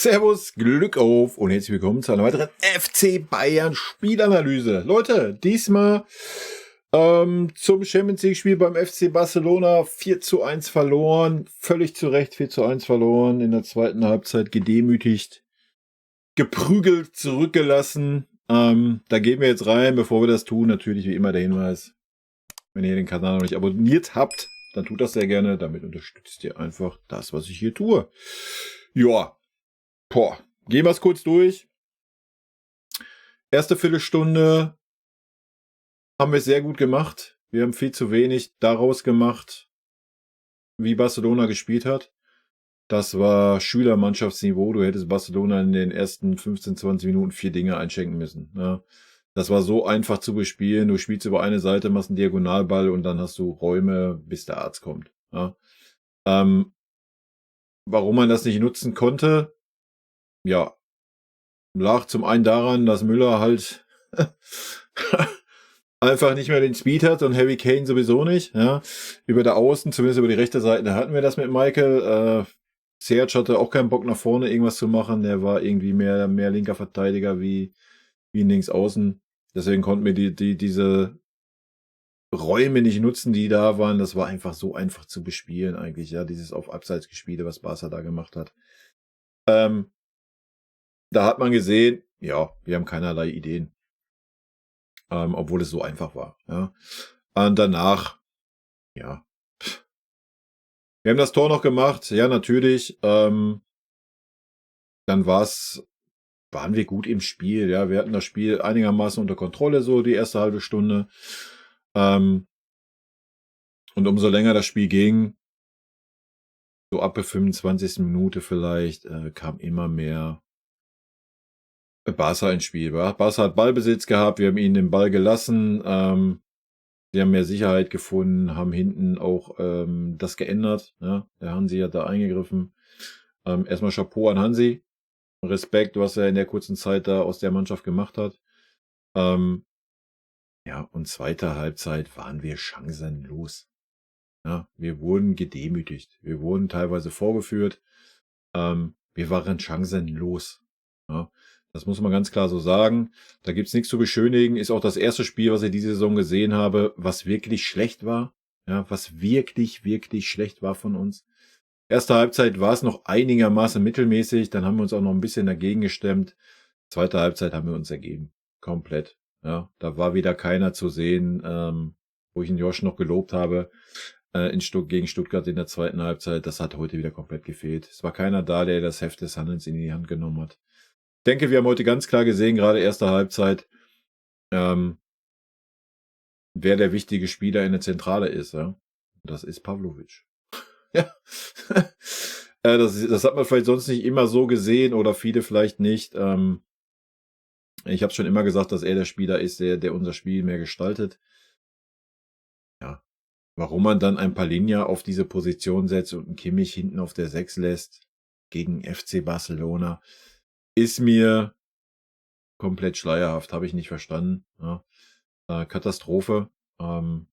Servus, Glück auf und herzlich willkommen zu einer weiteren FC Bayern Spielanalyse. Leute, diesmal zum Champions League Spiel beim FC Barcelona 4:1 verloren. Völlig zu Recht 4:1 verloren. In der zweiten Halbzeit gedemütigt, geprügelt, zurückgelassen. Da gehen wir jetzt rein. Bevor wir das tun, natürlich wie immer der Hinweis, wenn ihr den Kanal noch nicht abonniert habt, dann tut das sehr gerne. Damit unterstützt ihr einfach das, was ich hier tue. Ja. Gehen wir es kurz durch. Erste Viertelstunde haben wir es sehr gut gemacht. Wir haben viel zu wenig daraus gemacht, wie Barcelona gespielt hat. Das war Schülermannschaftsniveau. Du hättest Barcelona in den ersten 15, 20 Minuten 4 Dinge einschenken müssen. Ja. Das war so einfach zu bespielen. Du spielst über eine Seite, machst einen Diagonalball und dann hast du Räume, bis der Arzt kommt. Ja. Warum man das nicht nutzen konnte, ja, lag zum einen daran, dass Müller halt einfach nicht mehr den Speed hat und Harry Kane sowieso nicht. Ja. Über der Außen, zumindest über die rechte Seite, da hatten wir das mit Michael. Serge hatte auch keinen Bock nach vorne irgendwas zu machen. Der war irgendwie mehr linker Verteidiger wie links außen. Deswegen konnten wir diese Räume nicht nutzen, die da waren. Das war einfach so einfach zu bespielen eigentlich. Ja, dieses auf Abseits gespiele, was Barca da gemacht hat. Da hat man gesehen, ja, wir haben keinerlei Ideen. Obwohl es so einfach war. Ja. Und danach, ja. Wir haben das Tor noch gemacht, ja, natürlich. Dann waren wir gut im Spiel, ja. Wir hatten das Spiel einigermaßen unter Kontrolle, so die erste halbe Stunde. Und umso länger das Spiel ging, so ab der 25. Minute vielleicht, kam immer mehr Barca ins Spiel. Barca hat Ballbesitz gehabt, wir haben ihnen den Ball gelassen, sie haben mehr Sicherheit gefunden, haben hinten auch das geändert. Ja? Der Hansi hat da eingegriffen. Erstmal Chapeau an Hansi. Respekt, was er in der kurzen Zeit da aus der Mannschaft gemacht hat. Ja, und zweite Halbzeit waren wir chancenlos. Ja, wir wurden gedemütigt. Wir wurden teilweise vorgeführt. Wir waren chancenlos. Ja, das muss man ganz klar so sagen. Da gibt's nichts zu beschönigen. Ist auch das erste Spiel, was ich diese Saison gesehen habe, was wirklich schlecht war. Ja, was wirklich, wirklich schlecht war von uns. Erste Halbzeit war es noch einigermaßen mittelmäßig. Dann haben wir uns auch noch ein bisschen dagegen gestemmt. Zweite Halbzeit haben wir uns ergeben. Komplett. Ja, da war wieder keiner zu sehen, wo ich den Josh noch gelobt habe, gegen Stuttgart in der zweiten Halbzeit. Das hat heute wieder komplett gefehlt. Es war keiner da, der das Heft des Handelns in die Hand genommen hat. Ich denke, wir haben heute ganz klar gesehen, gerade erste Halbzeit, wer der wichtige Spieler in der Zentrale ist. Ja? Das ist Pavlovic. Ja. Das hat man vielleicht sonst nicht immer so gesehen oder viele vielleicht nicht. Ich habe schon immer gesagt, dass er der Spieler ist, der unser Spiel mehr gestaltet. Ja. Warum man dann ein Palhinha auf diese Position setzt und einen Kimmich hinten auf der 6 lässt gegen FC Barcelona, ist mir komplett schleierhaft. Habe ich nicht verstanden. Ja. Katastrophe. Und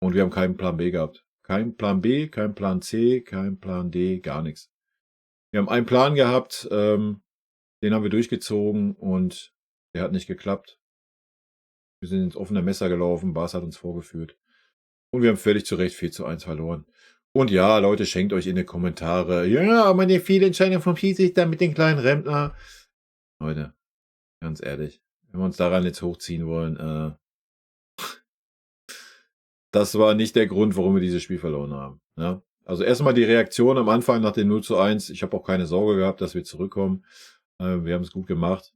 wir haben keinen Plan B gehabt. Kein Plan B, kein Plan C, kein Plan D, gar nichts. Wir haben einen Plan gehabt, den haben wir durchgezogen und der hat nicht geklappt. Wir sind ins offene Messer gelaufen, Bas hat uns vorgeführt. Und wir haben völlig zu Recht 4:1 verloren. Und ja, Leute, schenkt euch in die Kommentare. Ja, aber die Fehlentscheidung vom Schiedsrichter mit den kleinen Rentner. Leute, ganz ehrlich, wenn wir uns daran jetzt hochziehen wollen, das war nicht der Grund, warum wir dieses Spiel verloren haben. Ja? Also erstmal die Reaktion am Anfang nach dem 0:1. Ich habe auch keine Sorge gehabt, dass wir zurückkommen. Wir haben es gut gemacht.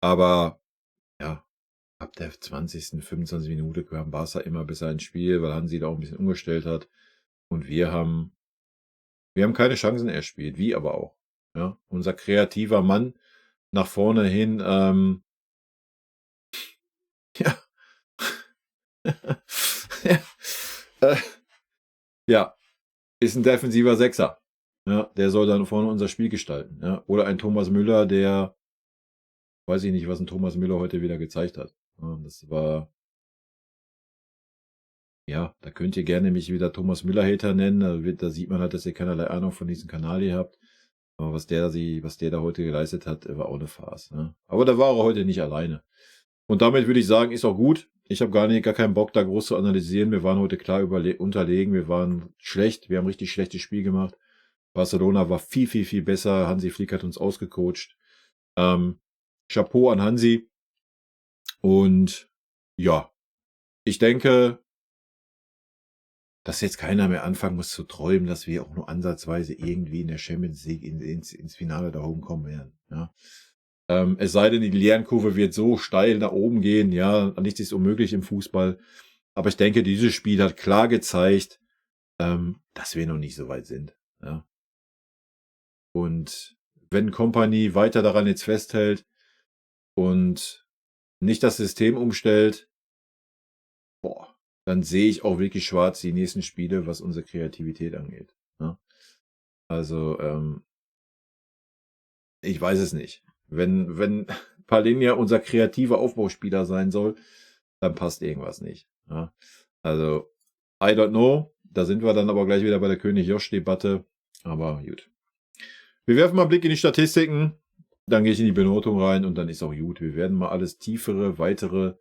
Aber ja, ab der 20., 25. Minute kam Barca immer besser ins Spiel, weil Hansi da auch ein bisschen umgestellt hat. Und wir haben keine Chancen erspielt, wie aber auch. Ja? Unser kreativer Mann nach vorne hin, ja. Ja, ist ein defensiver Sechser. Ja, der soll dann vorne unser Spiel gestalten. Ja? Oder ein Thomas Müller, der, weiß ich nicht, was ein Thomas Müller heute wieder gezeigt hat. Ja, das war Ja, da könnt ihr gerne mich wieder Thomas Müller-Hater nennen. Da sieht man halt, dass ihr keinerlei Ahnung von diesem Kanal hier habt. Aber was der da heute geleistet hat, war auch eine Farce. Ne? Aber da war er heute nicht alleine. Und damit würde ich sagen, ist auch gut. Ich habe gar keinen Bock, da groß zu analysieren. Wir waren heute klar unterlegen. Wir waren schlecht. Wir haben ein richtig schlechtes Spiel gemacht. Barcelona war viel, viel, viel besser. Hansi Flick hat uns ausgecoacht. Chapeau an Hansi. Und ja, ich denke, dass jetzt keiner mehr anfangen muss zu träumen, dass wir auch nur ansatzweise irgendwie in der Champions League ins Finale da oben kommen werden. Ja. Es sei denn, die Lernkurve wird so steil nach oben gehen. Ja, nichts ist unmöglich im Fußball. Aber ich denke, dieses Spiel hat klar gezeigt, dass wir noch nicht so weit sind. Ja. Und wenn Kompany weiter daran jetzt festhält und nicht das System umstellt, dann sehe ich auch wirklich schwarz die nächsten Spiele, was unsere Kreativität angeht. Ja. Also, ich weiß es nicht. Wenn Palhinha unser kreativer Aufbauspieler sein soll, dann passt irgendwas nicht. Ja. Also, I don't know. Da sind wir dann aber gleich wieder bei der König-Josch-Debatte. Aber gut. Wir werfen mal einen Blick in die Statistiken. Dann gehe ich in die Benotung rein und dann ist auch gut. Wir werden mal alles tiefere, weitere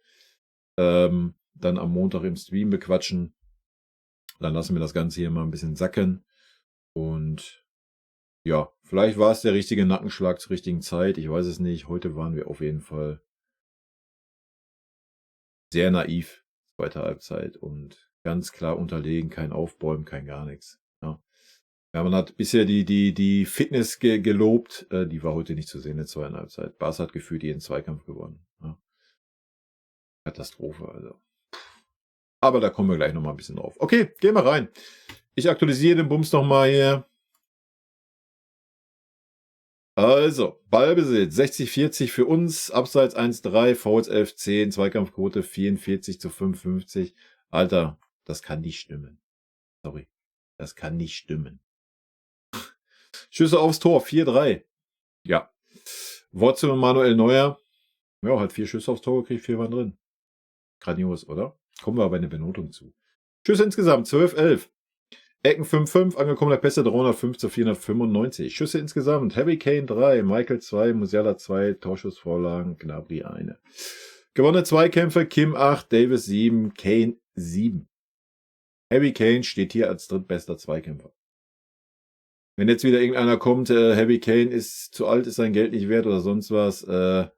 dann am Montag im Stream bequatschen. Dann lassen wir das Ganze hier mal ein bisschen sacken. Und ja, vielleicht war es der richtige Nackenschlag zur richtigen Zeit. Ich weiß es nicht. Heute waren wir auf jeden Fall sehr naiv, zweite Halbzeit. Und ganz klar unterlegen, kein Aufbäumen, kein gar nichts. Ja. Ja, man hat bisher die Fitness gelobt. Die war heute nicht zu sehen in der zweiten Halbzeit. Barca hat gefühlt jeden Zweikampf gewonnen. Ja. Katastrophe, also. Aber da kommen wir gleich nochmal ein bisschen drauf. Okay, gehen wir rein. Ich aktualisiere den Bums nochmal hier. Also, Ballbesitz 60-40 für uns, Abseits 1-3, Fouls 11-10, Zweikampfquote 44-55. Alter, das kann nicht stimmen. Sorry, das kann nicht stimmen. Schüsse aufs Tor 4-3. Ja. Wort zu Manuel Neuer. Ja, hat 4 Schüsse aufs Tor gekriegt, 4 waren drin. Grandios, oder? Kommen wir aber in der Benotung zu. Schüsse insgesamt 12-11. Ecken 5-5, angekommener Pässe 305-495. Schüsse insgesamt. Harry Kane 3, Michael 2, Musiala 2, Torschussvorlagen, Gnabry 1. Gewonnene Zweikämpfe, Kim 8, Davis 7, Kane 7. Harry Kane steht hier als drittbester Zweikämpfer. Wenn jetzt wieder irgendeiner kommt, Harry Kane ist zu alt, ist sein Geld nicht wert oder sonst was. Hey,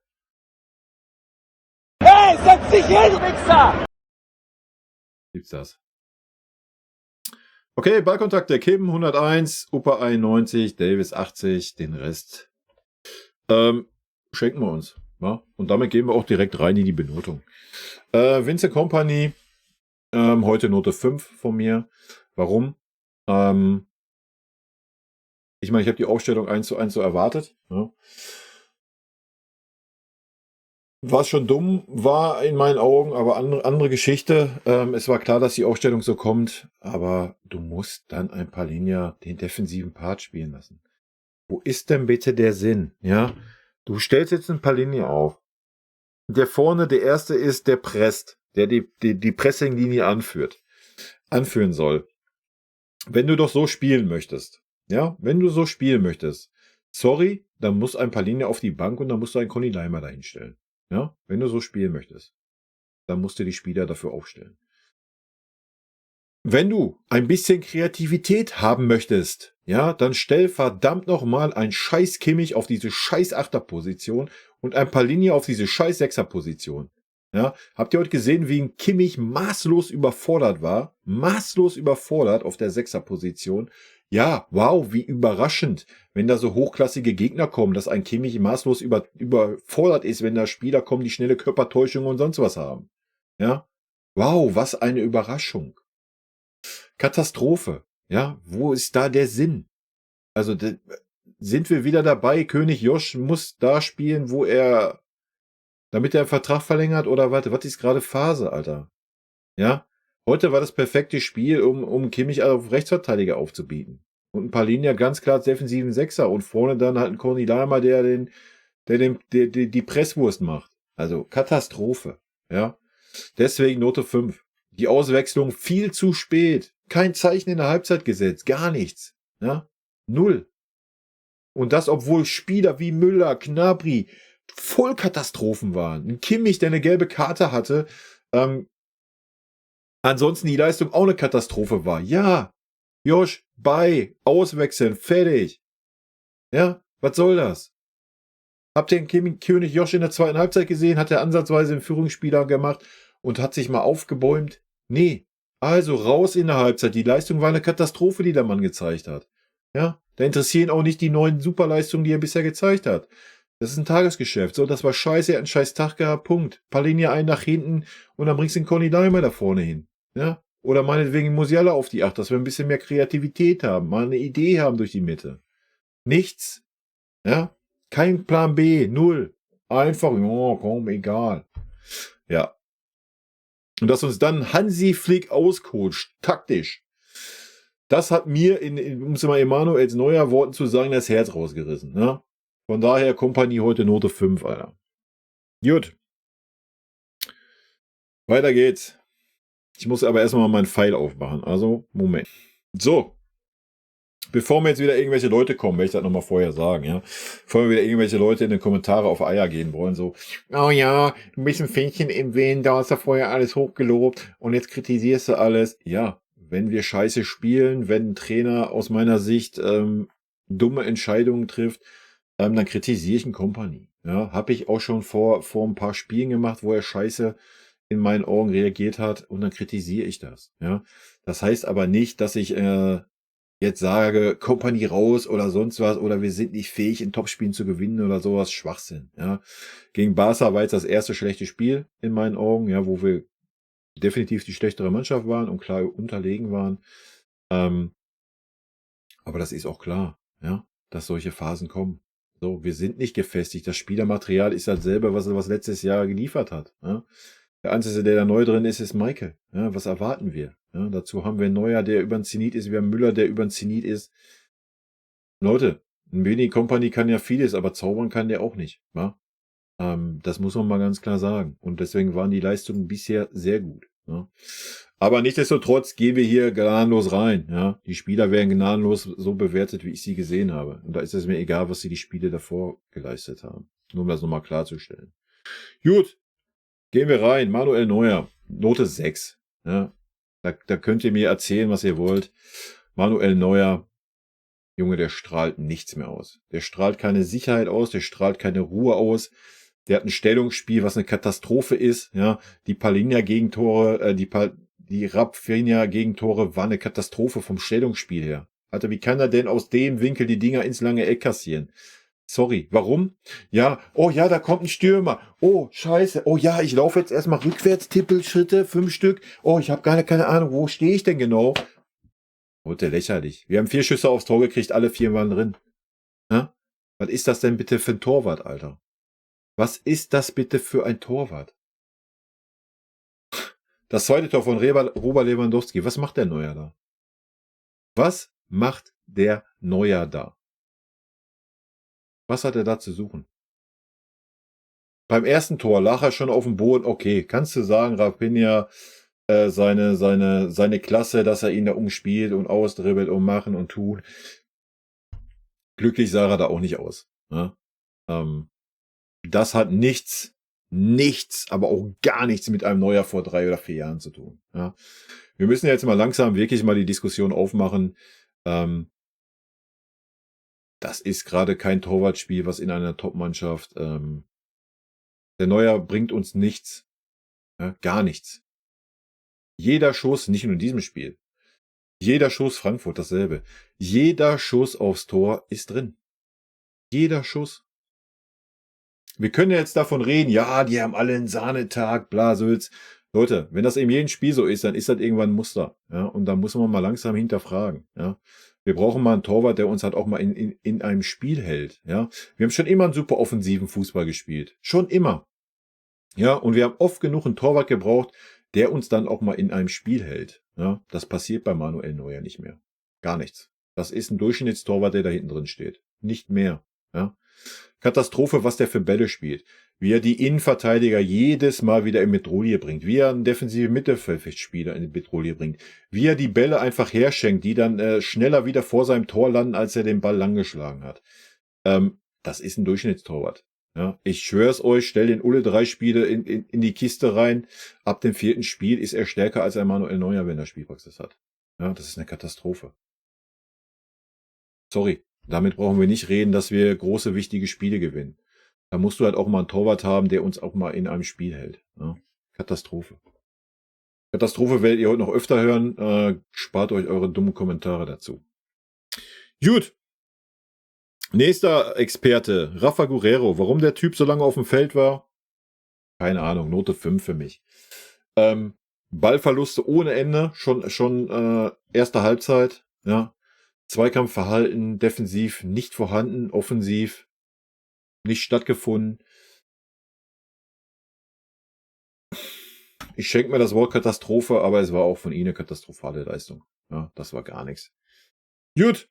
setz dich hin, Wichser! Gibt's das? Okay, Ballkontakte, Kim 101, Upa 91, Davis 80, den Rest schenken wir uns. Ja? Und damit gehen wir auch direkt rein in die Benotung. Vincent Kompany, heute Note 5 von mir. Warum? Ich meine, ich habe die Aufstellung 1:1 so erwartet. Ja. Was schon dumm war in meinen Augen, aber andere Geschichte. Es war klar, dass die Aufstellung so kommt, aber du musst dann ein Palhinha den defensiven Part spielen lassen. Wo ist denn bitte der Sinn? Ja, du stellst jetzt einen Palhinha auf. Der vorne, der erste ist, der presst, der die Pressinglinie anführen soll. Wenn du doch so spielen möchtest, ja, sorry, dann muss ein Palhinha auf die Bank und dann musst du einen Conny Leimer dahinstellen. Ja, wenn du so spielen möchtest, dann musst du die Spieler dafür aufstellen. Wenn du ein bisschen Kreativität haben möchtest, ja, dann stell verdammt nochmal ein scheiß Kimmich auf diese scheiß Achterposition und ein Palhinha auf diese scheiß Sechserposition. Ja, habt ihr heute gesehen, wie ein Kimmich maßlos überfordert war? Maßlos überfordert auf der Sechserposition. Ja, wow, wie überraschend, wenn da so hochklassige Gegner kommen, dass ein Kimmich maßlos überfordert ist, wenn da Spieler kommen, die schnelle Körpertäuschung und sonst was haben. Ja, wow, was eine Überraschung. Katastrophe. Ja, wo ist da der Sinn? Also sind wir wieder dabei, König Josch muss da spielen, wo er, damit er einen Vertrag verlängert oder was ist gerade Phase, Alter? Ja, heute war das perfekte Spiel, um Kimmich auf Rechtsverteidiger aufzubieten. Und ein Palhinha ganz klar als defensiven Sechser und vorne dann halt ein Conny Leimer, der die Presswurst macht. Also Katastrophe. Ja, deswegen Note 5. Die Auswechslung viel zu spät. Kein Zeichen in der Halbzeit gesetzt. Gar nichts. Ja? Null. Und das, obwohl Spieler wie Müller, Gnabry Vollkatastrophen waren. Ein Kimmich, der eine gelbe Karte hatte. Ansonsten die Leistung auch eine Katastrophe war. Ja, Josh, auswechseln, fertig. Ja, was soll das? Habt ihr den König Josh in der zweiten Halbzeit gesehen? Hat er ansatzweise einen Führungsspieler gemacht und hat sich mal aufgebäumt? Nee. Also raus in der Halbzeit. Die Leistung war eine Katastrophe, die der Mann gezeigt hat. Ja, da interessieren auch nicht die neuen Superleistungen, die er bisher gezeigt hat. Das ist ein Tagesgeschäft. So, das war scheiße, er hat einen scheiß Tag gehabt, Punkt. Palinia ein nach hinten und dann bringst du den Conny Daimer da vorne hin. Ja? Oder meinetwegen Musiala auf die 8, dass wir ein bisschen mehr Kreativität haben, mal eine Idee haben durch die Mitte. Nichts. Ja? Kein Plan B, null. Einfach, ja, komm, egal. Ja. Und dass uns dann Hansi Flick auscoacht, taktisch. Das hat mir, um es mal Emanuels Neuer Worten zu sagen, das Herz rausgerissen. Ne? Von daher, Kompanie heute Note 5, Alter. Gut. Weiter geht's. Ich muss aber erstmal meinen Pfeil aufmachen. Also, Moment. So. Bevor mir jetzt wieder irgendwelche Leute kommen, werde ich das nochmal vorher sagen, ja. Bevor mir wieder irgendwelche Leute in den Kommentare auf Eier gehen wollen, so, oh ja, du bist ein Fähnchen im Wind, da hast du vorher alles hochgelobt und jetzt kritisierst du alles. Ja, wenn wir scheiße spielen, wenn ein Trainer aus meiner Sicht dumme Entscheidungen trifft, dann kritisiere ich einen Kompanie. Ja, habe ich auch schon vor ein paar Spielen gemacht, wo er scheiße in meinen Augen reagiert hat und dann kritisiere ich das. Ja, das heißt aber nicht, dass ich jetzt sage, Kompanie raus oder sonst was oder wir sind nicht fähig, in Topspielen zu gewinnen oder sowas. Schwachsinn. Ja, gegen Barca war jetzt das erste schlechte Spiel in meinen Augen, ja, wo wir definitiv die schlechtere Mannschaft waren und klar unterlegen waren. Aber das ist auch klar, ja, dass solche Phasen kommen. So, wir sind nicht gefestigt. Das Spielermaterial ist halt selber, was er letztes Jahr geliefert hat. Ja? Der Einzige, der da neu drin ist Michael. Ja, was erwarten wir? Ja, dazu haben wir einen Neuer, der über den Zenit ist. Wir haben Müller, der über den Zenit ist. Leute, ein Beni Company kann ja vieles, aber zaubern kann der auch nicht. Ja? Das muss man mal ganz klar sagen. Und deswegen waren die Leistungen bisher sehr gut. Ja? Aber nichtsdestotrotz gehen wir hier gnadenlos rein. Ja? Die Spieler werden gnadenlos so bewertet, wie ich sie gesehen habe. Und da ist es mir egal, was sie die Spiele davor geleistet haben. Nur um das nochmal klarzustellen. Gut, gehen wir rein. Manuel Neuer, Note 6. Ja? Da könnt ihr mir erzählen, was ihr wollt. Manuel Neuer, Junge, der strahlt nichts mehr aus. Der strahlt keine Sicherheit aus, der strahlt keine Ruhe aus. Der hat ein Stellungsspiel, was eine Katastrophe ist. Ja, die Palinja-Gegentore, die Raphinha-Gegentore waren eine Katastrophe vom Stellungsspiel her. Alter, wie kann er denn aus dem Winkel die Dinger ins lange Eck kassieren? Sorry, warum? Ja, oh ja, da kommt ein Stürmer. Oh, scheiße. Oh ja, ich laufe jetzt erstmal rückwärts, Tippelschritte, 5 Stück. Oh, ich habe gar keine Ahnung, wo stehe ich denn genau? Wurde lächerlich. Wir haben 4 Schüsse aufs Tor gekriegt, alle 4 waren drin. Ja? Was ist das denn bitte für ein Torwart, Alter? Was ist das bitte für ein Torwart? Das zweite Tor von Robert Lewandowski. Was macht der Neuer da? Was macht der Neuer da? Was hat er da zu suchen? Beim ersten Tor lag er schon auf dem Boden. Okay, kannst du sagen, Raphinha, seine Klasse, dass er ihn da umspielt und ausdribbelt und machen und tun. Glücklich sah er da auch nicht aus. Ne? Das hat nichts, aber auch gar nichts mit einem Neuer vor 3 oder 4 Jahren zu tun. Ja? Wir müssen jetzt mal langsam wirklich mal die Diskussion aufmachen. Das ist gerade kein Torwartspiel, was in einer Top-Mannschaft. Der Neuer bringt uns nichts. Ja? Gar nichts. Jeder Schuss, nicht nur in diesem Spiel. Jeder Schuss Frankfurt dasselbe. Jeder Schuss aufs Tor ist drin. Jeder Schuss. Wir können ja jetzt davon reden, ja, die haben alle einen Sahnetag, Blasülz. Leute, wenn das in jedem Spiel so ist, dann ist das irgendwann ein Muster. Ja, und da muss man mal langsam hinterfragen. Ja, wir brauchen mal einen Torwart, der uns halt auch mal in einem Spiel hält. Ja, wir haben schon immer einen super offensiven Fußball gespielt. Schon immer. Ja, und wir haben oft genug einen Torwart gebraucht, der uns dann auch mal in einem Spiel hält. Ja, das passiert bei Manuel Neuer nicht mehr. Gar nichts. Das ist ein Durchschnittstorwart, der da hinten drin steht. Nicht mehr. Ja. Katastrophe, was der für Bälle spielt. Wie er die Innenverteidiger jedes Mal wieder in Bedrohung bringt. Wie er einen defensiven Mittelfeldspieler in Bedrohung bringt. Wie er die Bälle einfach herschenkt, die dann schneller wieder vor seinem Tor landen, als er den Ball langgeschlagen hat. Das ist ein Durchschnittstorwart. Ja, ich schwör's euch, stell den Ulle 3 Spiele in die Kiste rein. Ab dem 4. Spiel ist er stärker als Manuel Neuer, wenn er Spielpraxis hat. Ja, das ist eine Katastrophe. Sorry, damit brauchen wir nicht reden, dass wir große, wichtige Spiele gewinnen. Da musst du halt auch mal einen Torwart haben, der uns auch mal in einem Spiel hält. Ja, Katastrophe. Katastrophe werdet ihr heute noch öfter hören. Spart euch eure dummen Kommentare dazu. Gut. Nächster Experte, Rafa Guerrero. Warum der Typ so lange auf dem Feld war? Keine Ahnung, Note 5 für mich. Ballverluste ohne Ende, schon erste Halbzeit. Ja. Zweikampfverhalten, defensiv nicht vorhanden, offensiv nicht stattgefunden. Ich schenke mir das Wort Katastrophe, aber es war auch von ihnen eine katastrophale Leistung. Ja, das war gar nichts. Gut.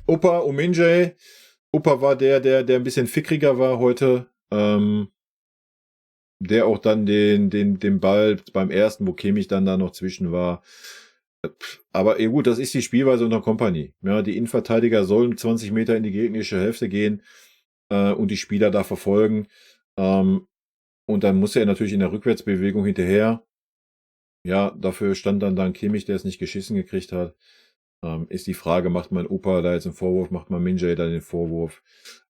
Opa Ominjay. Opa war der ein bisschen fickriger war heute. Der auch dann den Ball beim ersten, wo Kimmich dann da noch zwischen war. Aber gut, das ist die Spielweise unter Kompanie. Ja, die Innenverteidiger sollen 20 Meter in die gegnerische Hälfte gehen und die Spieler da verfolgen. Und dann muss er natürlich in der Rückwärtsbewegung hinterher. Ja, dafür stand dann Kimmich, der es nicht geschissen gekriegt hat. Ist die Frage, macht man Opa da jetzt einen Vorwurf, macht man Minjay da den Vorwurf?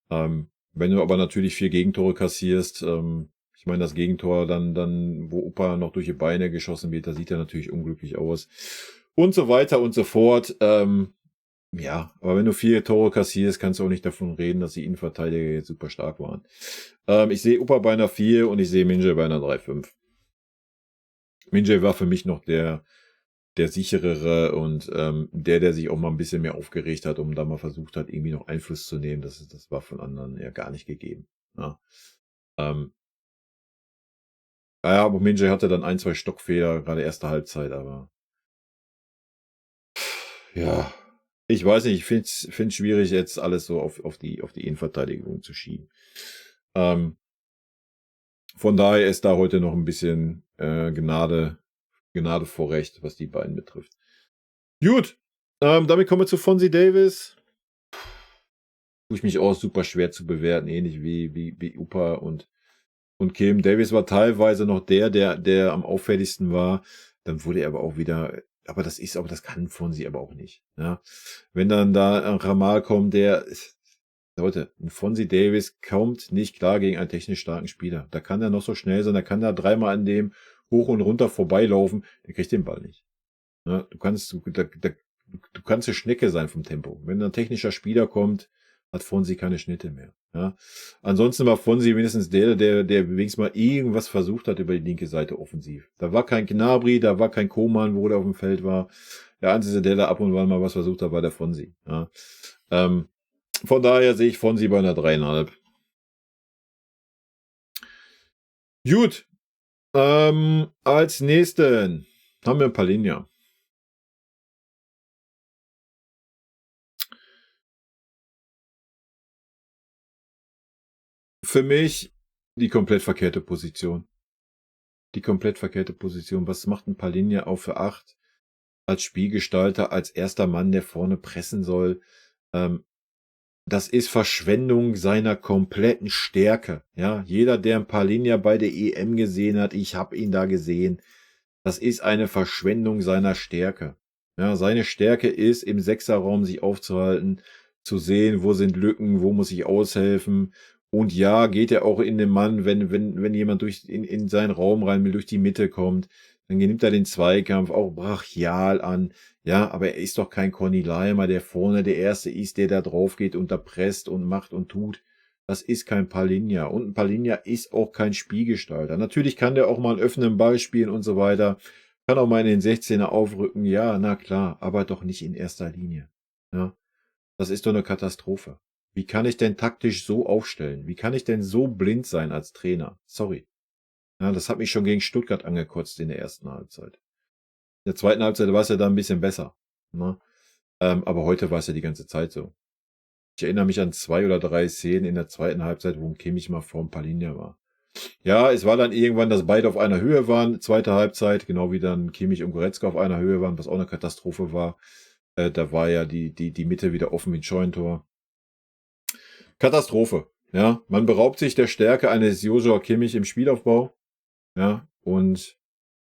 Wenn du aber natürlich 4 Gegentore kassierst, ich meine, das Gegentor dann, wo Opa noch durch die Beine geschossen wird, da sieht er natürlich unglücklich aus. Und so weiter und so fort. Ja, aber wenn du 4 Tore kassierst, kannst du auch nicht davon reden, dass die Innenverteidiger jetzt super stark waren. Ich sehe Opa bei einer 4 und ich sehe Minjay bei einer 3,5. Minjay war für mich noch der sicherere und der sich auch mal ein bisschen mehr aufgeregt hat, da mal versucht hat, irgendwie noch Einfluss zu nehmen. Das war von anderen ja gar nicht gegeben. Ja. Aber Minjay hatte dann 1, 2 Stockfehler, gerade erste Halbzeit, aber ja, ich weiß nicht, ich finde es schwierig, jetzt alles so auf die Innenverteidigung zu schieben. Von daher ist da heute noch ein bisschen Gnade vor Recht, was die beiden betrifft. Gut, damit kommen wir zu Fonzie Davis. Tue ich mich auch super schwer zu bewerten, ähnlich wie Upa und Kim. Davis war teilweise noch der am auffälligsten war. Dann wurde er aber auch wieder, aber das kann Fonzie aber auch nicht. Ja. Wenn dann da ein Ramal kommt, Leute, ein Fonzie Davis kommt nicht klar gegen einen technisch starken Spieler. Da kann er noch so schnell sein, da kann er 3-mal an dem hoch und runter vorbeilaufen, der kriegt den Ball nicht. Ja, du kannst eine Schnecke sein vom Tempo. Wenn ein technischer Spieler kommt, hat Fonzie keine Schnitte mehr. Ja. Ansonsten war Fonzie wenigstens der wenigstens mal irgendwas versucht hat über die linke Seite offensiv. Da war kein Gnabry, da war kein Koman, wo der auf dem Feld war. Der einzige, der da ab und an mal was versucht hat, war der Fonzie. Ja. Von daher sehe ich Fonzie bei einer 3,5. Gut. Als nächsten haben wir Palhinha. Für mich die komplett verkehrte Position. Was macht ein Palhinha auf für 8? Als Spielgestalter, als erster Mann, der vorne pressen soll. Das ist Verschwendung seiner kompletten Stärke. Ja, jeder, der ein Palhinha bei der EM gesehen hat, ich habe ihn da gesehen. Das ist eine Verschwendung seiner Stärke. Ja, seine Stärke ist, im Sechserraum sich aufzuhalten, zu sehen, wo sind Lücken, wo muss ich aushelfen. Und ja, geht er auch in den Mann, wenn jemand in seinen Raum rein will, durch die Mitte kommt, dann nimmt er den Zweikampf auch brachial an. Ja, aber er ist doch kein Conny Leimer, der vorne der Erste ist, der da drauf geht und da presst und macht und tut. Das ist kein Palhinha. Und ein Palhinha ist auch kein Spielgestalter. Natürlich kann der auch mal einen öffnenden Ball spielen und so weiter. Kann auch mal in den 16er aufrücken. Ja, na klar, aber doch nicht in erster Linie. Ja, das ist doch eine Katastrophe. Wie kann ich denn taktisch so aufstellen? Wie kann ich denn so blind sein als Trainer? Sorry. Ja, das hat mich schon gegen Stuttgart angekotzt in der ersten Halbzeit. In der zweiten Halbzeit war es ja da ein bisschen besser. Ne? Aber heute war es ja die ganze Zeit so. Ich erinnere mich an 2 oder 3 Szenen in der zweiten Halbzeit, wo Kimmich mal vorm Palinja war. Ja, es war dann irgendwann, dass beide auf einer Höhe waren, zweite Halbzeit, genau wie dann Kimmich und Goretzka auf einer Höhe waren, was auch eine Katastrophe war. Da war ja die Mitte wieder offen wie ein Scheunentor. Katastrophe. Ja, man beraubt sich der Stärke eines Joshua Kimmich im Spielaufbau. Ja, und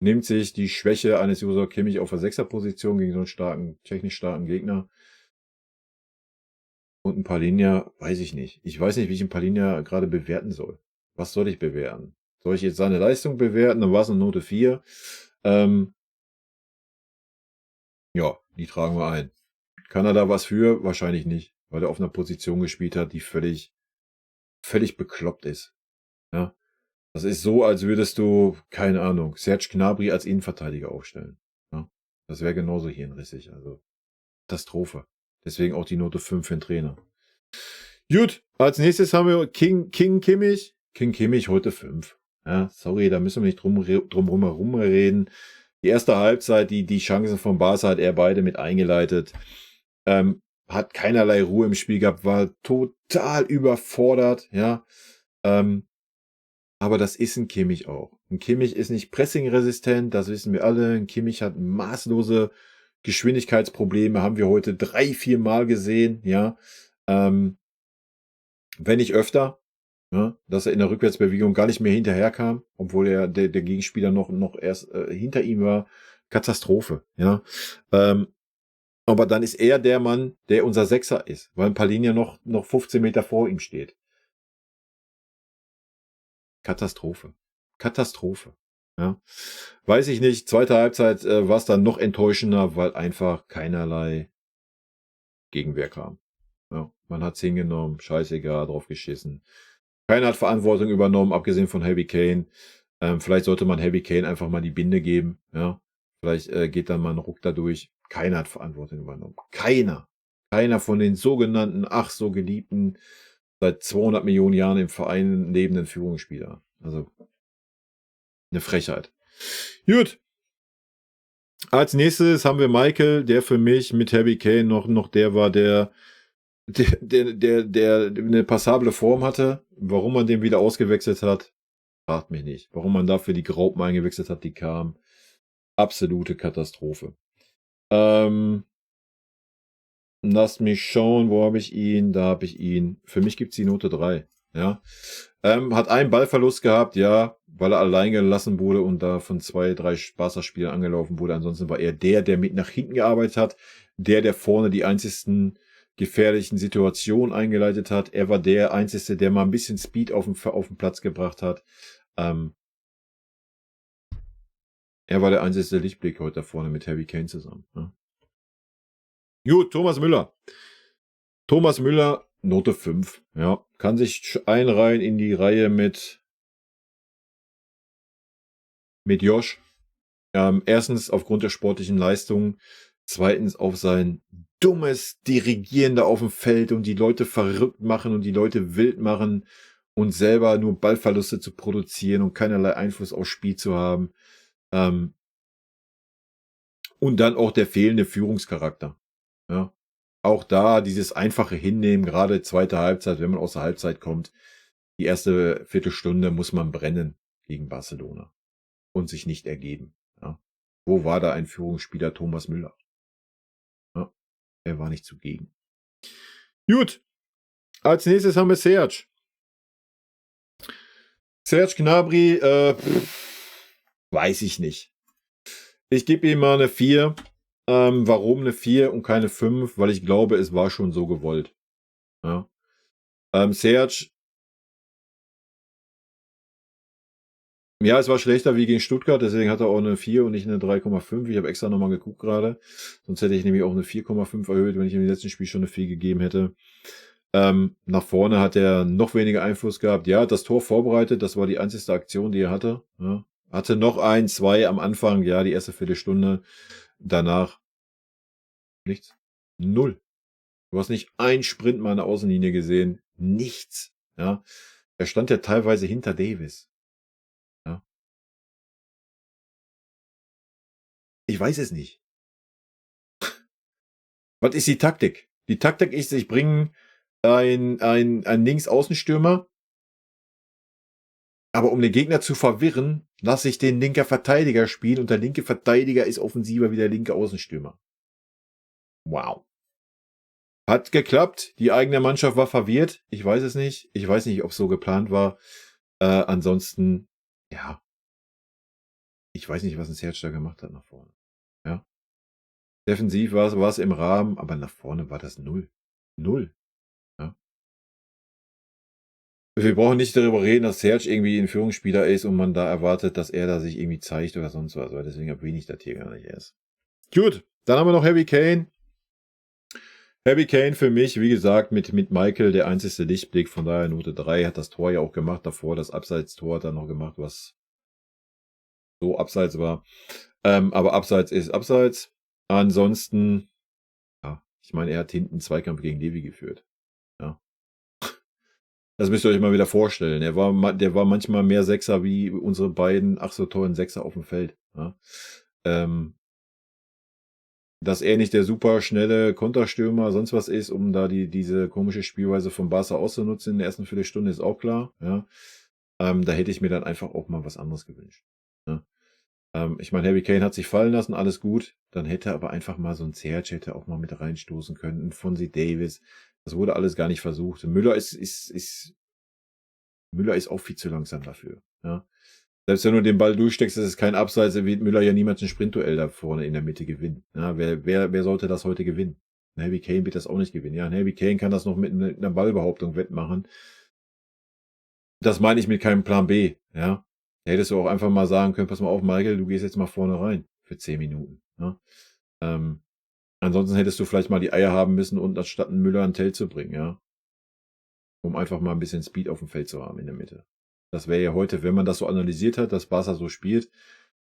nimmt sich die Schwäche eines Joshua Kimmich auf der Sechserposition gegen so einen starken, technisch starken Gegner. Und ein Palinja, weiß ich nicht. Ich weiß nicht, wie ich einen Palinja gerade bewerten soll. Was soll ich bewerten? Soll ich jetzt seine Leistung bewerten? Dann war es eine Note 4. Ja, die tragen wir ein. Kann er da was für? Wahrscheinlich nicht, weil er auf einer Position gespielt hat, die völlig bekloppt ist. Ja, das ist so, als würdest du, keine Ahnung, Serge Gnabry als Innenverteidiger aufstellen. Ja, das wäre genauso hirnrissig. Also Katastrophe. Deswegen auch die Note 5 für den Trainer. Gut, als nächstes haben wir King Kimmich. King Kimmich heute 5. Ja, sorry, da müssen wir nicht drum herum reden. Die erste Halbzeit, die Chancen von Barca hat er beide mit eingeleitet. Hat keinerlei Ruhe im Spiel gehabt, war total überfordert, ja. Aber das ist ein Kimmich auch. Ein Kimmich ist nicht pressingresistent, das wissen wir alle. Ein Kimmich hat maßlose Geschwindigkeitsprobleme, haben wir heute 3-4 Mal gesehen, ja. Wenn nicht öfter, ja, dass er in der Rückwärtsbewegung gar nicht mehr hinterherkam, obwohl er der Gegenspieler noch erst hinter ihm war. Katastrophe, ja. Aber dann ist er der Mann, der unser Sechser ist, weil ein Palinja noch 15 Meter vor ihm steht. Katastrophe. Katastrophe. Ja. Weiß ich nicht, zweite Halbzeit war es dann noch enttäuschender, weil einfach keinerlei Gegenwehr kam. Ja, man hat's hingenommen, scheißegal, drauf geschissen. Keiner hat Verantwortung übernommen, abgesehen von Harry Kane. Vielleicht sollte man Harry Kane einfach mal die Binde geben. Ja, vielleicht geht dann mal ein Ruck dadurch. Keiner hat Verantwortung übernommen. Keiner. Keiner von den sogenannten, ach so geliebten, seit 200 Millionen Jahren im Verein lebenden Führungsspieler. Also eine Frechheit. Gut. Als nächstes haben wir Michael, der für mich mit Harry Kane noch der war, der eine passable Form hatte. Warum man den wieder ausgewechselt hat, fragt mich nicht. Warum man dafür die Graupen eingewechselt hat, die kamen. Absolute Katastrophe. Lasst mich schauen, wo habe ich ihn? Da habe ich ihn. Für mich gibt's die Note 3. Ja. Hat einen Ballverlust gehabt, ja, weil er allein gelassen wurde und da von 2, 3 Barca-Spielern angelaufen wurde. Ansonsten war er der mit nach hinten gearbeitet hat, der vorne die einzigsten gefährlichen Situationen eingeleitet hat. Er war der Einzige, der mal ein bisschen Speed auf den Platz gebracht hat. Er war der einzige Lichtblick heute da vorne mit Harry Kane zusammen. Ja. Gut, Thomas Müller. Thomas Müller, Note 5. Ja, kann sich einreihen in die Reihe mit Josh. Erstens aufgrund der sportlichen Leistung. Zweitens auf sein dummes Dirigieren da auf dem Feld und die Leute verrückt machen und die Leute wild machen und selber nur Ballverluste zu produzieren und keinerlei Einfluss aufs Spiel zu haben. Und dann auch der fehlende Führungscharakter. Ja. Auch da dieses einfache Hinnehmen, gerade zweite Halbzeit, wenn man aus der Halbzeit kommt. Die erste Viertelstunde muss man brennen gegen Barcelona und sich nicht ergeben. Ja. Wo war da ein Führungsspieler Thomas Müller? Ja. Er war nicht zugegen. Gut. Als nächstes haben wir Serge. Serge Gnabry, weiß ich nicht. Ich gebe ihm mal eine 4. Warum eine 4 und keine 5? Weil ich glaube, es war schon so gewollt. Ja. Serge, ja, es war schlechter wie gegen Stuttgart, deswegen hat er auch eine 4 und nicht eine 3,5. Ich habe extra nochmal geguckt gerade. Sonst hätte ich nämlich auch eine 4,5 erhöht, wenn ich im letzten Spiel schon eine 4 gegeben hätte. Nach vorne hat er noch weniger Einfluss gehabt. Ja, das Tor vorbereitet, das war die einzige Aktion, die er hatte. Ja. Hatte noch 1, 2 am Anfang, ja, die erste Viertelstunde. Danach nichts. 0. Du hast nicht einen Sprint mal an der Außenlinie gesehen. Nichts. Ja. Er stand ja teilweise hinter Davis. Ja. Ich weiß es nicht. Was ist die Taktik? Die Taktik ist, ich bringe ein Linksaußenstürmer. Aber um den Gegner zu verwirren, lasse ich den linker Verteidiger spielen und der linke Verteidiger ist offensiver wie der linke Außenstürmer. Wow. Hat geklappt. Die eigene Mannschaft war verwirrt. Ich weiß es nicht. Ich weiß nicht, ob es so geplant war. Ansonsten, ja. Ich weiß nicht, was ein Serge da gemacht hat nach vorne. Ja. Defensiv war es im Rahmen, aber nach vorne war das 0. 0. Ja. Wir brauchen nicht darüber reden, dass Serge irgendwie ein Führungsspieler ist und man da erwartet, dass er da sich irgendwie zeigt oder sonst was. Also deswegen erwähne ich das hier gar nicht erst. Gut, dann haben wir noch Harry Kane. Harry Kane für mich, wie gesagt, mit Michael der einzigste Lichtblick, von daher Note 3, hat das Tor ja auch gemacht, davor das Abseits-Tor hat er noch gemacht, was so abseits war. Aber Abseits ist Abseits. Ansonsten, ja, ich meine, er hat hinten einen Zweikampf gegen Levi geführt. Ja. Das müsst ihr euch mal wieder vorstellen. Der war manchmal mehr Sechser wie unsere beiden, ach so tollen Sechser auf dem Feld. Ja. Dass er nicht der super schnelle Konterstürmer sonst was ist, um da diese komische Spielweise von Barca auszunutzen in der ersten Viertelstunde, ist auch klar. Ja. Da hätte ich mir dann einfach auch mal was anderes gewünscht. Ja. Ich meine, Harry Kane hat sich fallen lassen, alles gut. Dann hätte aber einfach mal so ein Serge hätte auch mal mit reinstoßen können. Ein Fonzie Davis. Das wurde alles gar nicht versucht. Müller ist auch viel zu langsam dafür. Ja. Selbst wenn du den Ball durchsteckst, ist es kein Abseits, dann wird Müller ja niemals ein Sprintduell da vorne in der Mitte gewinnen. Ja, wer sollte das heute gewinnen? Ein Harry Kane wird das auch nicht gewinnen. Ja, ein Harry Kane kann das noch mit einer Ballbehauptung wettmachen. Das meine ich mit keinem Plan B. Ja, da hättest du auch einfach mal sagen können, pass mal auf, Michael, du gehst jetzt mal vorne rein für 10 Minuten. Ja? Ansonsten hättest du vielleicht mal die Eier haben müssen, und anstatt einen Müller einen Tell zu bringen, ja. Um einfach mal ein bisschen Speed auf dem Feld zu haben in der Mitte. Das wäre ja heute, wenn man das so analysiert hat, dass Barca so spielt,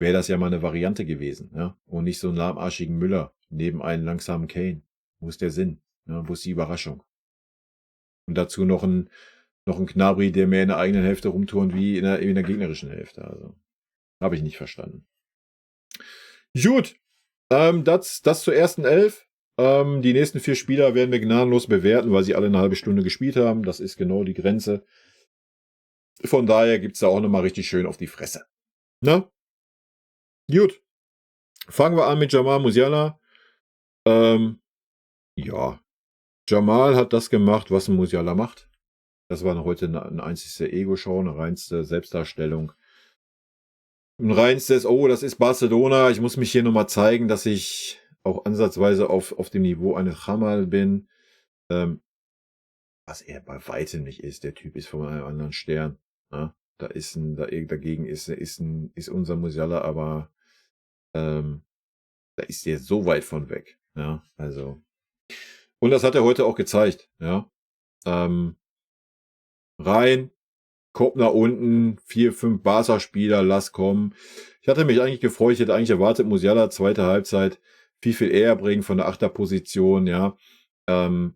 wäre das ja mal eine Variante gewesen, ja. Und nicht so einen lahmarschigen Müller neben einen langsamen Kane. Wo ist der Sinn? Ja, wo ist die Überraschung? Und dazu noch ein Gnabry, der mehr in der eigenen Hälfte rumturnt wie in der gegnerischen Hälfte. Also, habe ich nicht verstanden. Gut, das zur ersten 11. Die nächsten 4 Spieler werden wir gnadenlos bewerten, weil sie alle eine halbe Stunde gespielt haben. Das ist genau die Grenze. Von daher gibt's da auch nochmal richtig schön auf die Fresse. Ne? Gut. Fangen wir an mit Jamal Musiala. Ja. Jamal hat das gemacht, was ein Musiala macht. Das war heute eine einzigste Ego-Show, eine reinste Selbstdarstellung. Ein reinstes, oh, das ist Barcelona. Ich muss mich hier nochmal zeigen, dass ich auch ansatzweise auf dem Niveau eines Jamal bin. Was er bei weitem nicht ist. Der Typ ist von einem anderen Stern. Ja? Dagegen ist unser Musiala, aber da ist der so weit von weg. Ja, also. Und das hat er heute auch gezeigt. Ja. Rein, Kopf nach unten, 4, 5 Barca-Spieler, lass kommen. Ich hatte mich eigentlich gefreut, ich hätte eigentlich erwartet, Musiala zweite Halbzeit viel eher bringen von der Achterposition, ja. Er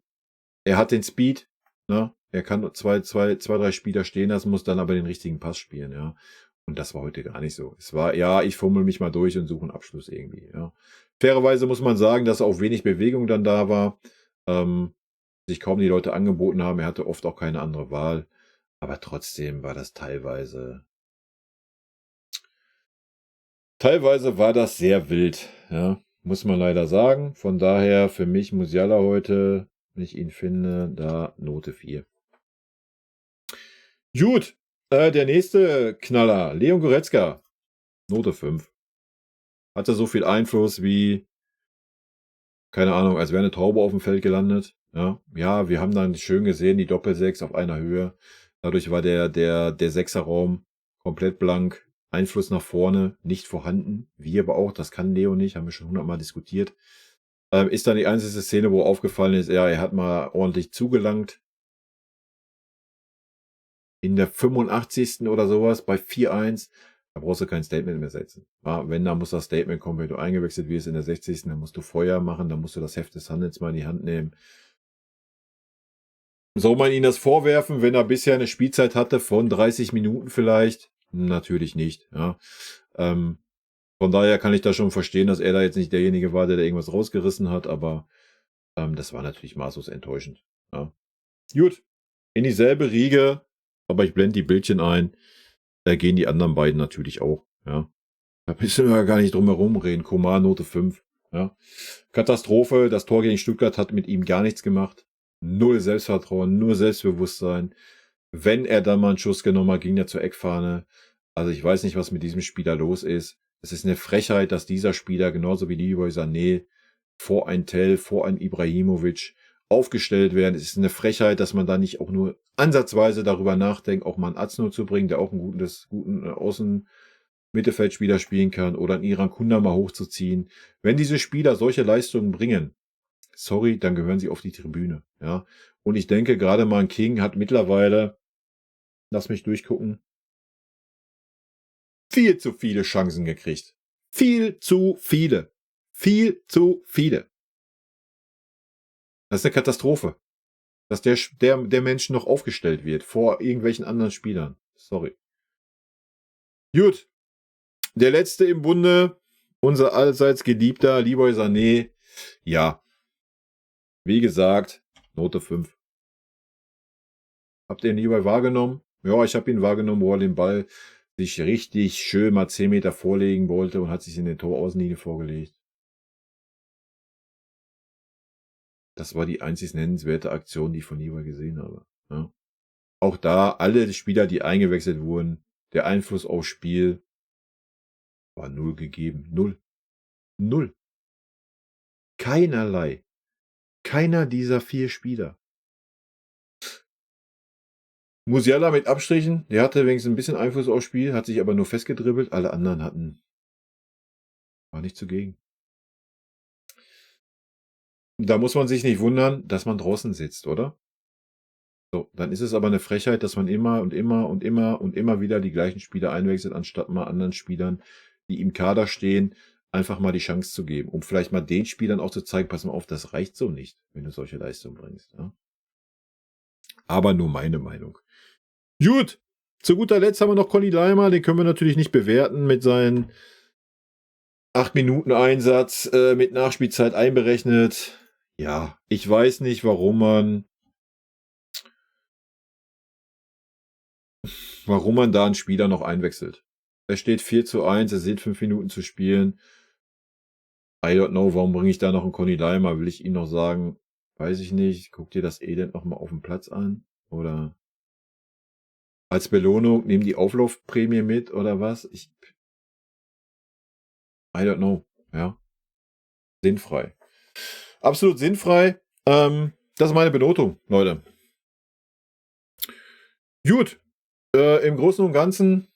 hat den Speed, ne? Er kann zwei, 3 Spieler stehen lassen, muss dann aber den richtigen Pass spielen, ja. Und das war heute gar nicht so. Es war, ja, ich fummel mich mal durch und suche einen Abschluss irgendwie, ja. Fairerweise muss man sagen, dass auch wenig Bewegung dann da war. Sich kaum die Leute angeboten haben. Er hatte oft auch keine andere Wahl. Aber trotzdem war das teilweise war das sehr wild, ja. Muss man leider sagen. Von daher für mich Musiala heute, wenn ich ihn finde, da Note 4. Gut, der nächste Knaller, Leon Goretzka, Note 5. Hatte so viel Einfluss wie, keine Ahnung, als wäre eine Taube auf dem Feld gelandet. Ja, wir haben dann schön gesehen, die Doppel-6 auf einer Höhe. Dadurch war der Sechserraum komplett blank. Einfluss nach vorne nicht vorhanden. Wie aber auch, das kann Leo nicht, haben wir schon 100-mal diskutiert. Ist dann die einzige Szene, wo aufgefallen ist, ja, er hat mal ordentlich zugelangt. In der 85. oder sowas, bei 4-1, da brauchst du kein Statement mehr setzen. Ja, wenn, dann muss das Statement kommen, wenn du eingewechselt wirst in der 60. Dann musst du Feuer machen, dann musst du das Heft des Handelns mal in die Hand nehmen. Soll man ihm das vorwerfen, wenn er bisher eine Spielzeit hatte von 30 Minuten vielleicht? Natürlich nicht. Ja. Von daher kann ich da schon verstehen, dass er da jetzt nicht derjenige war, der da irgendwas rausgerissen hat, aber das war natürlich maßlos enttäuschend. Ja. Gut, in dieselbe Riege, aber ich blende die Bildchen ein, da gehen die anderen beiden natürlich auch, ja. Da müssen wir ja gar nicht drum herum reden. Coman, Note 5, ja. Katastrophe, das Tor gegen Stuttgart hat mit ihm gar nichts gemacht. Null Selbstvertrauen, nur Selbstbewusstsein. Wenn er dann mal einen Schuss genommen hat, ging er zur Eckfahne. Also ich weiß nicht, was mit diesem Spieler los ist. Es ist eine Frechheit, dass dieser Spieler, genauso wie Leroy Sané, vor ein Tell, vor ein Ibrahimovic aufgestellt werden. Es ist eine Frechheit, dass man da nicht auch nur ansatzweise darüber nachdenkt, auch mal einen Azno zu bringen, der auch einen guten Außen-Mittelfeldspieler spielen kann, oder einen Iran Kunda mal hochzuziehen. Wenn diese Spieler solche Leistungen bringen, sorry, dann gehören sie auf die Tribüne. Ja. Und ich denke, gerade mal ein King hat mittlerweile, lass mich durchgucken, viel zu viele Chancen gekriegt. Viel zu viele. Viel zu viele. Das ist eine Katastrophe. Dass der Mensch noch aufgestellt wird vor irgendwelchen anderen Spielern. Sorry. Gut. Der letzte im Bunde, unser allseits geliebter Leroy Sané. Ja. Wie gesagt, Note 5. Habt ihr ihn Leroy wahrgenommen? Ja, ich habe ihn wahrgenommen, wo er den Ball sich richtig schön mal 10 Meter vorlegen wollte und hat sich in den Toraußenlinie vorgelegt. Das war die einzig nennenswerte Aktion, die ich von Leroy gesehen habe. Ja. Auch da, alle Spieler, die eingewechselt wurden, der Einfluss aufs Spiel war null gegeben. Null. Null. Keinerlei. Keiner dieser 4 Spieler. Musiala mit Abstrichen, der hatte wenigstens ein bisschen Einfluss aufs Spiel, hat sich aber nur festgedribbelt. Alle anderen war nicht zugegen. Da muss man sich nicht wundern, dass man draußen sitzt, oder? So, dann ist es aber eine Frechheit, dass man immer und immer und immer und immer wieder die gleichen Spieler einwechselt, anstatt mal anderen Spielern, die im Kader stehen, einfach mal die Chance zu geben, um vielleicht mal den Spielern auch zu zeigen, pass mal auf, das reicht so nicht, wenn du solche Leistungen bringst. Ja? Aber nur meine Meinung. Gut, zu guter Letzt haben wir noch Conny Leimer, den können wir natürlich nicht bewerten mit seinen 8 Minuten Einsatz mit Nachspielzeit einberechnet. Ja, ich weiß nicht, warum man da einen Spieler noch einwechselt. Es steht 4:1, es sind 5 Minuten zu spielen. I don't know, warum bringe ich da noch einen Conny Leimer? Will ich ihm noch sagen, weiß ich nicht, guck dir das Elend nochmal auf dem Platz an? Oder als Belohnung, nimm die Auflaufprämie mit oder was? I don't know, ja. Sinnfrei. Absolut sinnfrei. Das ist meine Benotung, Leute. Gut. Im Großen und Ganzen,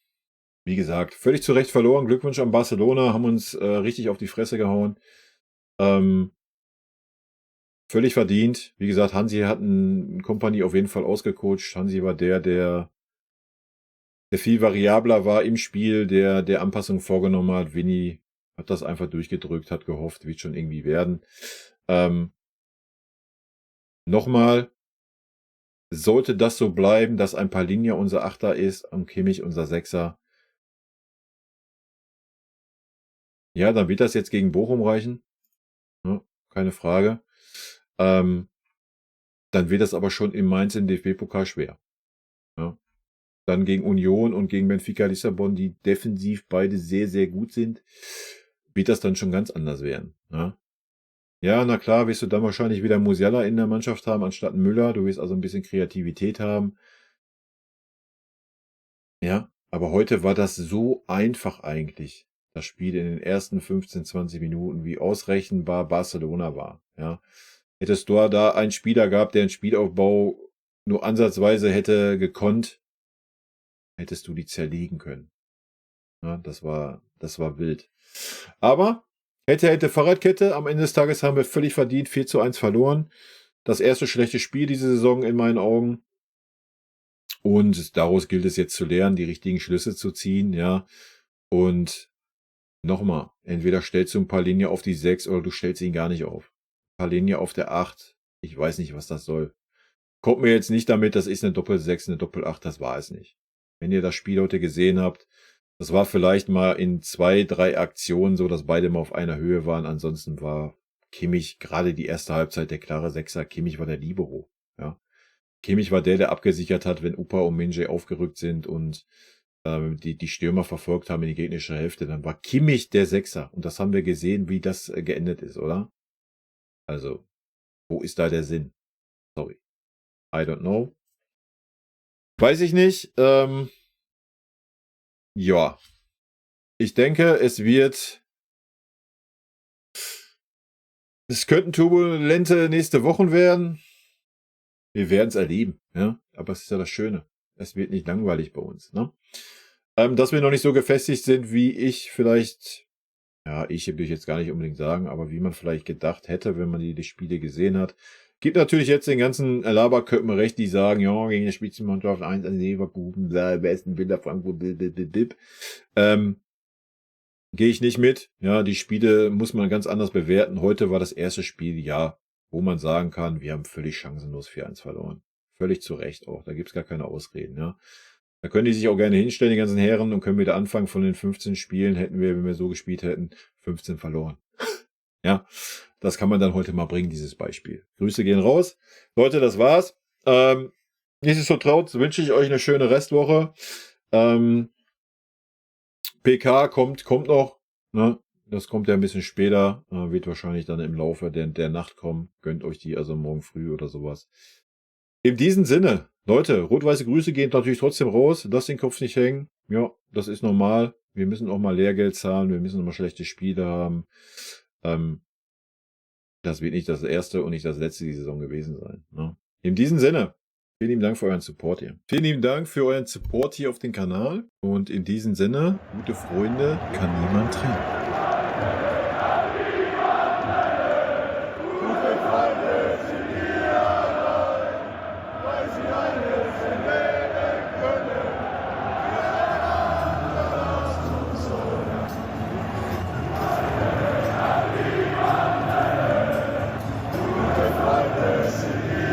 wie gesagt, völlig zu Recht verloren. Glückwunsch an Barcelona, haben uns richtig auf die Fresse gehauen. Völlig verdient. Wie gesagt, Hansi hat eine Kompanie auf jeden Fall ausgecoacht. Hansi war der viel variabler war im Spiel, der Anpassungen vorgenommen hat. Vinny hat das einfach durchgedrückt, hat gehofft, wird schon irgendwie werden. Nochmal, sollte das so bleiben, dass ein Palhinha unser Achter ist und Kimmich unser Sechser, ja, dann wird das jetzt gegen Bochum reichen. Ja, keine Frage. Dann wird das aber schon in Mainz im DFB-Pokal schwer. Ja. Dann gegen Union und gegen Benfica Lissabon, die defensiv beide sehr, sehr gut sind, wird das dann schon ganz anders werden. Ja, na klar, wirst du dann wahrscheinlich wieder Musiala in der Mannschaft haben, anstatt Müller. Du wirst also ein bisschen Kreativität haben. Ja, aber heute war das so einfach eigentlich, das Spiel in den ersten 15, 20 Minuten, wie ausrechenbar Barcelona war. Ja. Hättest du da einen Spieler gehabt, der einen Spielaufbau nur ansatzweise hätte gekonnt, hättest du die zerlegen können. Ja, das war wild. Aber hätte Fahrradkette. Am Ende des Tages haben wir völlig verdient 4:1 verloren. Das erste schlechte Spiel diese Saison in meinen Augen. Und daraus gilt es jetzt zu lernen, die richtigen Schlüsse zu ziehen, ja. Und nochmal, entweder stellst du ein Palhinha auf die 6 oder du stellst ihn gar nicht auf. Palhinha auf der 8, ich weiß nicht, was das soll. Kommt mir jetzt nicht damit, das ist eine Doppel-6, eine Doppel-8, das war es nicht. Wenn ihr das Spiel heute gesehen habt, das war vielleicht mal in 2, 3 Aktionen so, dass beide mal auf einer Höhe waren. Ansonsten war Kimmich gerade die erste Halbzeit der klare Sechser. Kimmich war der Libero. Ja. Kimmich war der abgesichert hat, wenn Upa und Minje aufgerückt sind und die Stürmer verfolgt haben in die gegnerische Hälfte. Dann war Kimmich der Sechser. Und das haben wir gesehen, wie das geendet ist, oder? Also, wo ist da der Sinn? Sorry. I don't know. Weiß ich nicht. Ja. Ich denke, es könnten turbulente nächste Wochen werden. Wir werden es erleben, ja. Aber es ist ja das Schöne. Es wird nicht langweilig bei uns, ne? Dass wir noch nicht so gefestigt sind, wie ich vielleicht, ja, ich will ich jetzt gar nicht unbedingt sagen, aber wie man vielleicht gedacht hätte, wenn man die Spiele gesehen hat. Gibt natürlich jetzt den ganzen Laberköppen recht, die sagen, ja, gegen die Spitzenmannschaft 1 an Leverkusen, besten Bilder Frankfurt, gehe ich nicht mit. Ja, die Spiele muss man ganz anders bewerten. Heute war das erste Spiel, ja, wo man sagen kann, wir haben völlig chancenlos 4-1 verloren. Völlig zu Recht auch. Da gibt's gar keine Ausreden, ja. Da können die sich auch gerne hinstellen, die ganzen Herren, und können wieder anfangen. Von den 15 Spielen hätten wir, wenn wir so gespielt hätten, 15 verloren. Ja, das kann man dann heute mal bringen, dieses Beispiel. Grüße gehen raus. Leute, das war's. Nichtsdestotrotz wünsche ich euch eine schöne Restwoche. PK kommt noch. Ne? Das kommt ja ein bisschen später. Wird wahrscheinlich dann im Laufe der Nacht kommen. Gönnt euch die also morgen früh oder sowas. In diesem Sinne, Leute, rot-weiße Grüße gehen natürlich trotzdem raus. Lasst den Kopf nicht hängen. Ja, das ist normal. Wir müssen auch mal Lehrgeld zahlen. Wir müssen auch mal schlechte Spiele haben. Das wird nicht das erste und nicht das letzte die Saison gewesen sein. Ne? In diesem Sinne, vielen lieben Dank für euren Support hier. Vielen lieben Dank für euren Support hier auf dem Kanal. Und in diesem Sinne, gute Freunde kann niemand trennen. Freunde sind wir.